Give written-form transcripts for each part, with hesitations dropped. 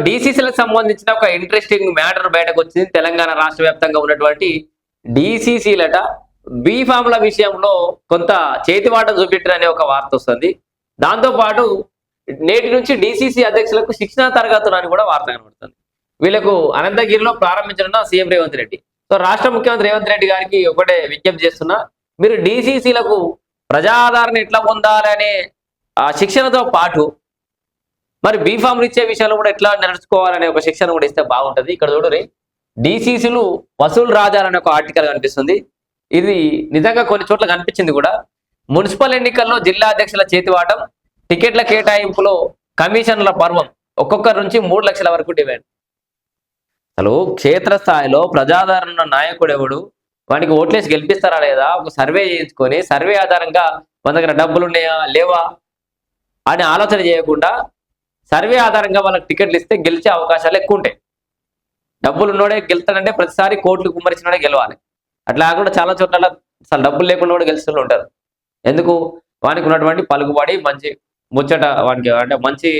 డీసీసీలకు సంబంధించిన ఒక interesting matter బయటకు వచ్చింది. తెలంగాణ రాష్ట్ర వ్యాప్తంగా ఉన్నటువంటి డీసీసీలట బీఫామ్ల విషయంలో కొంత చేతివాటం చూపెట్టారనే ఒక వార్త వస్తుంది. దాంతోపాటు నేటి నుంచి డీసీసీ అధ్యక్షులకు శిక్షణా తరగతులు అని కూడా వార్త కనబడుతుంది. వీళ్ళకు అనంతగిరిలో ప్రారంభించనున్న సీఎం రేవంత్ రెడ్డి. రాష్ట్ర ముఖ్యమంత్రి రేవంత్ రెడ్డి గారికి ఒకటే విజ్ఞప్తి చేస్తున్నా, మీరు డీసీసీలకు ప్రజాదరణ ఎట్లా పొందాలనే శిక్షణతో పాటు మరి బీఫామ్లు ఇచ్చే విషయంలో కూడా ఎట్లా నడుచుకోవాలనే ఒక శిక్షణ కూడా ఇస్తే బాగుంటుంది. ఇక్కడ చూడరి, డీసీసీలు వసూలు రాజాలనే ఒక ఆర్టికల్ కనిపిస్తుంది. ఇది నిజంగా కొన్ని చోట్ల కనిపించింది కూడా. మున్సిపల్ ఎన్నికల్లో జిల్లా అధ్యక్షుల చేతివాటం, టికెట్ల కేటాయింపులో కమిషన్ల పర్వం, ఒక్కొక్కరి నుంచి 3 లక్షల వరకు డిమాండ్. అసలు క్షేత్రస్థాయిలో ప్రజాదరణ నాయకుడు ఎవడు, వానికి ఓట్లేసి గెలిపిస్తారా లేదా, ఒక సర్వే చేయించుకొని సర్వే ఆధారంగా మన దగ్గర డబ్బులు ఉన్నాయా లేవా అని ఆలోచన చేయకుండా సర్వే ఆధారంగా వాళ్ళకి టికెట్లు ఇస్తే గెలిచే అవకాశాలు ఎక్కువ ఉంటాయి. డబ్బులు ఉన్నోడే గెలుస్తాడంటే ప్రతిసారి కోట్లు కుమ్మరించినోడే గెలవాలి. అట్లా కాకుండా చాలా చోట్ల అసలు డబ్బులు లేకుండా కూడా గెలుస్తూ ఉంటారు. ఎందుకు? వానికి ఉన్నటువంటి పలుకుబడి, మంచి ముచ్చట, వానికి అంటే మంచి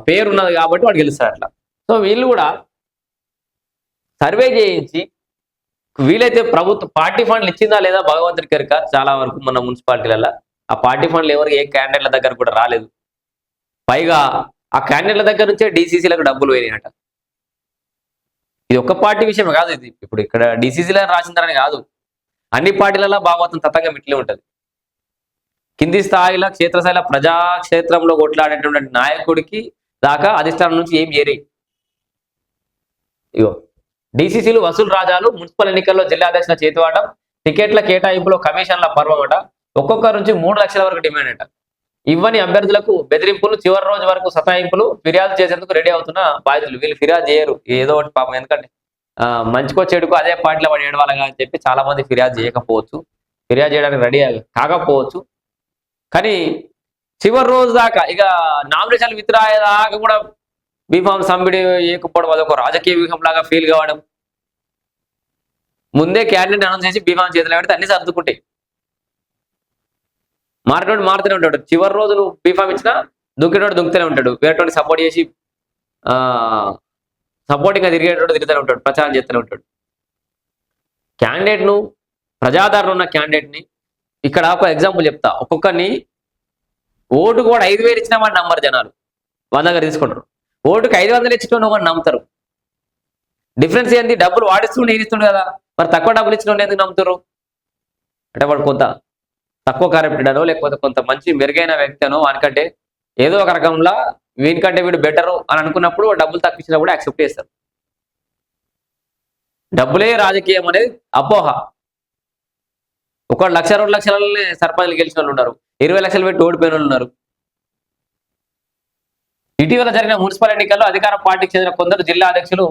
పేరు ఉన్నది కాబట్టి వాడు గెలుస్తాడు అట్లా. సో వీళ్ళు కూడా సర్వే చేయించి వీలైతే ప్రభుత్వ పార్టీ ఫండ్లు ఇచ్చిందా లేదా భగవంతుడి కనుక చాలా వరకు మన మున్సిపాలిటీలలో ఆ పార్టీ ఫండ్లు ఎవరికి ఏ క్యాండిడేట్ల దగ్గర కూడా రాలేదు. పైగా ఆ క్యాండిడేట్ల దగ్గర నుంచే డీసీసీలకు డబ్బులు పోయినాయట. ఇది ఒక్క పార్టీ విషయం కాదు. ఇది ఇప్పుడు ఇక్కడ డీసీసీలో రాసిందని కాదు, అన్ని పార్టీలలో భాగవతం తతంగా ఇట్లే ఉంటుంది. కింది స్థాయిలో క్షేత్రస్థాయిలో ప్రజాక్షేత్రంలో కొట్లాడేటువంటి నాయకుడికి దాకా అధిష్టానం నుంచి ఏం చేరాయి. ఇగో డీసీసీలు వసూలు రాజాలు, మున్సిపల్ ఎన్నికల్లో జిల్లా అధ్యక్షుల చేతివాటం, టికెట్ల కేటాయింపులో కమిషన్ల పర్వమట, ఒక్కొక్కరి నుంచి 3 లక్షల వరకు డిమాండ్ అట. ఇవ్వని అభ్యర్థులకు బెదిరింపులు, చివరి రోజు వరకు సతాయింపులు, ఫిర్యాదు చేసేందుకు రెడీ అవుతున్న బాధితులు. వీళ్ళు ఫిర్యాదు చేయరు, ఏదో ఒకటి పాపం, ఎందుకంటే మంచికో చెడుకో అదే పార్టీలో వాడు ఏడవాలగా అని చెప్పి చాలా మంది ఫిర్యాదు చేయకపోవచ్చు, ఫిర్యాదు చేయడానికి రెడీ కాకపోవచ్చు. కానీ చివరి రోజు దాకా ఇక నామినేషన్లు విత్డ్రా అయ్యేదాకా కూడా బీఫామ్ సబ్మిట్ చేయకపోవడం, అదొక రాజకీయ వ్యూహం లాగా ఫీల్ కావడం, ముందే క్యాండిడేట్ అనౌన్స్ చేసి బీఫామ్ చేతులు పెడితే అన్ని సర్దుకుంటాయి. మారుతూనే ఉంటాడు. చివరి రోజు నువ్వు బీఫామ్ ఇచ్చినా దుంకేటోడు దుంకుతూనే ఉంటాడు, వేరేటోడిని సపోర్ట్ చేసి సపోర్టింగ్గా తిరిగేటోడు తిరుగుతూనే ఉంటాడు, ప్రచారం చేస్తూనే ఉంటాడు. క్యాండిడేట్ను, ప్రజాదరణ ఉన్న క్యాండిడేట్ని, ఇక్కడ ఒక ఎగ్జాంపుల్ చెప్తా. ఒక్కొక్కరిని ఓటుకు కూడా 5,000 ఇచ్చినా వాడు నమ్మరు జనాలు, వాళ్ళ దగ్గర తీసుకుంటారు. ఓటుకు 500 ఇచ్చిన వాడు నమ్ముతారు. డిఫరెన్స్ ఏంటి? డబ్బులు వాడిస్తుండే ఇస్తుండే కదా, మరి తక్కువ డబ్బులు ఇచ్చిన ఎందుకు నమ్ముతారు అంటే వాడు కొంత తక్కువ కరప్టెడ్ అనో లేకపోతే కొంత మంచి మెరుగైన వ్యక్తి అనో, వానికంటే ఏదో ఒక రకంలో వీనికంటే వీడు బెటరు అని అనుకున్నప్పుడు డబ్బులు తక్కువ ఇచ్చినా కూడా యాక్సెప్ట్ చేస్తారు. డబ్బులే రాజకీయం అనేది అపోహ. ఒక 1 లక్ష 2 లక్షలనే సర్పంచ్లు గెలిచిన వాళ్ళు ఉన్నారు, 20 లక్షలు పెట్టి ఓడిపోయిన వాళ్ళు ఉన్నారు. ఇటీవల జరిగిన మున్సిపల్ ఎన్నికల్లో అధికార పార్టీకి చెందిన కొందరు జిల్లా అధ్యక్షులు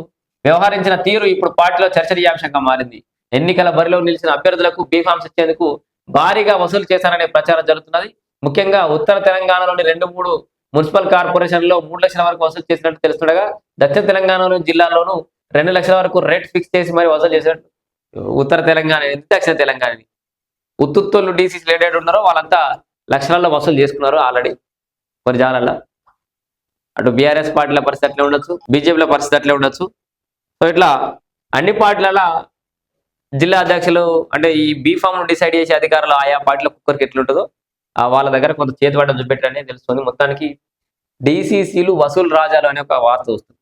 వ్యవహరించిన తీరు ఇప్పుడు పార్టీలో చర్చనీయాంశంగా మారింది. ఎన్నికల బరిలో నిలిచిన అభ్యర్థులకు బీఫామ్స్ ఇచ్చేందుకు భారీగా వసూలు చేశారనే ప్రచారం జరుగుతున్నది. ముఖ్యంగా ఉత్తర తెలంగాణలోని 2-3 మున్సిపల్ కార్పొరేషన్లో 3 లక్షల వరకు వసూలు చేసినట్టు తెలుస్తుండగా, దక్షిణ తెలంగాణలోని జిల్లాల్లోనూ 2 లక్షల వరకు రేట్ ఫిక్స్ చేసి మరి వసూలు చేసినట్టు. ఉత్తర తెలంగాణ, దక్షిణ తెలంగాణని ఉత్తుత్తోళ్ళు డీసీసీ లేడెడ్ ఉన్నారో వాళ్ళంతా లక్షలలో వసూలు చేసుకున్నారు ఆల్రెడీ కొన్ని జాగాలలో. అటు బీఆర్ఎస్ పార్టీల పరిస్థితి అట్లే ఉండొచ్చు, బీజేపీల పరిస్థితి అట్లే ఉండొచ్చు. సో ఇట్లా అన్ని పార్టీల జిల్లా అధ్యక్షులు అంటే ఈ బీఫామ్ డిసైడ్ చేసే అధికారులు ఆయా పార్టీల కుక్కరికి ఎట్లుంటుందో వాళ్ళ దగ్గర కొంత చేతివాటం చూపెట్టారని తెలుస్తుంది. మొత్తానికి డీసీసీలు వసూలు రాజాలు అనే ఒక వార్త వస్తుంది.